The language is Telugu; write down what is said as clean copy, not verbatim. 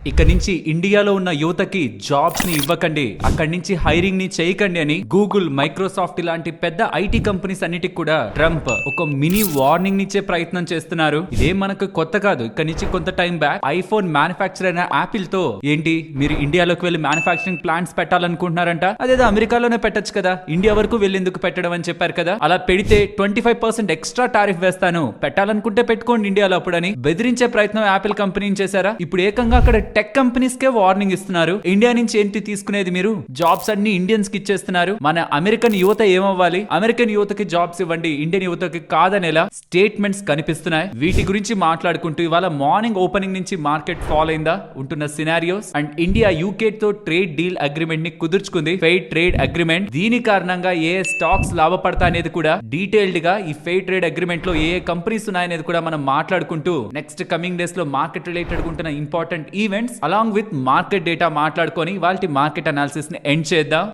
ఇక నుంచి ఇండియాలో ఉన్న యువతకి జాబ్స్ ని ఇవ్వకండి, అక్కడి నుంచి హైరింగ్ ని చేయకండి అని గూగుల్, మైక్రోసాఫ్ట్ ఇలాంటి పెద్ద ఐటీ కంపెనీస్ అన్నిటికి కూడా ట్రంప్ ఒక మినీ వార్నింగ్ ఇచ్చే ప్రయత్నం చేస్తున్నారు. ఇదేం మనకు కొత్త కాదు. ఇక్కడ నుంచి కొంత టైం బ్యాక్ ఐఫోన్ మ్యానుఫ్యాక్చర్ అయిన యాపిల్ తో ఏంటి మీరు ఇండియాలోకి వెళ్లి మ్యానుఫ్యాక్చరింగ్ ప్లాంట్స్ పెట్టాలనుకుంటున్నారంట, అదేదో అమెరికాలోనే పెట్టొచ్చు కదా, ఇండియా వరకు వెళ్ళేందుకు పెట్టడం అని చెప్పారు కదా. అలా పెడితే 25% ఎక్స్ట్రా టారిఫ్ వేస్తాను, పెట్టాలనుకుంటే పెట్టుకోండి ఇండియాలో అప్పుడని బెదిరించే ప్రయత్నం యాపిల్ కంపెనీ చేశారా. ఇప్పుడు ఏకంగా అక్కడ టెక్ కంపెనీస్ కే వార్నింగ్ ఇస్తున్నారు. ఇండియా నుంచి ఏంటి తీసుకునేది, మీరు జాబ్స్ అన్ని ఇండియన్స్ కి ఇచ్చేస్తున్నారు. మన అమెరికన్ యువత ఏమవ్వాలి, అమెరికన్ యువతకి జాబ్స్ ఇవ్వండి, ఇండియన్ యువతకి కాదనేలా స్టేట్మెంట్స్ కనిపిస్తున్నాయి. వీటి గురించి మాట్లాడుకుంటూ ఇవాళ మార్నింగ్ ఓపెనింగ్ నుంచి మార్కెట్ ఫాల్ అయిందా, ఉంటున్న సినారియోస్ అండ్ ఇండియా యూకే తో ట్రేడ్ డీల్ అగ్రిమెంట్ ని కుదుర్చుకుంది, ఫెయిర్ ట్రేడ్ అగ్రిమెంట్. దీని కారణంగా ఏ స్టాక్స్ లాభపడతా అనేది కూడా డీటెయిల్డ్ గా ఈ ఫెయిర్ ట్రేడ్ అగ్రిమెంట్ లో ఏ కంపెనీస్ ఉన్నాయనేది కూడా మనం మాట్లాడుకుంటూ నెక్స్ట్ కమింగ్ డేస్ లో మార్కెట్ రిలేటెడ్ ఉంటున్న important events along with market data మాట్లాడుకొని వాళ్ళ మార్కెట్ అనాలిసిస్ ని ఎండ్ చేద్దాం.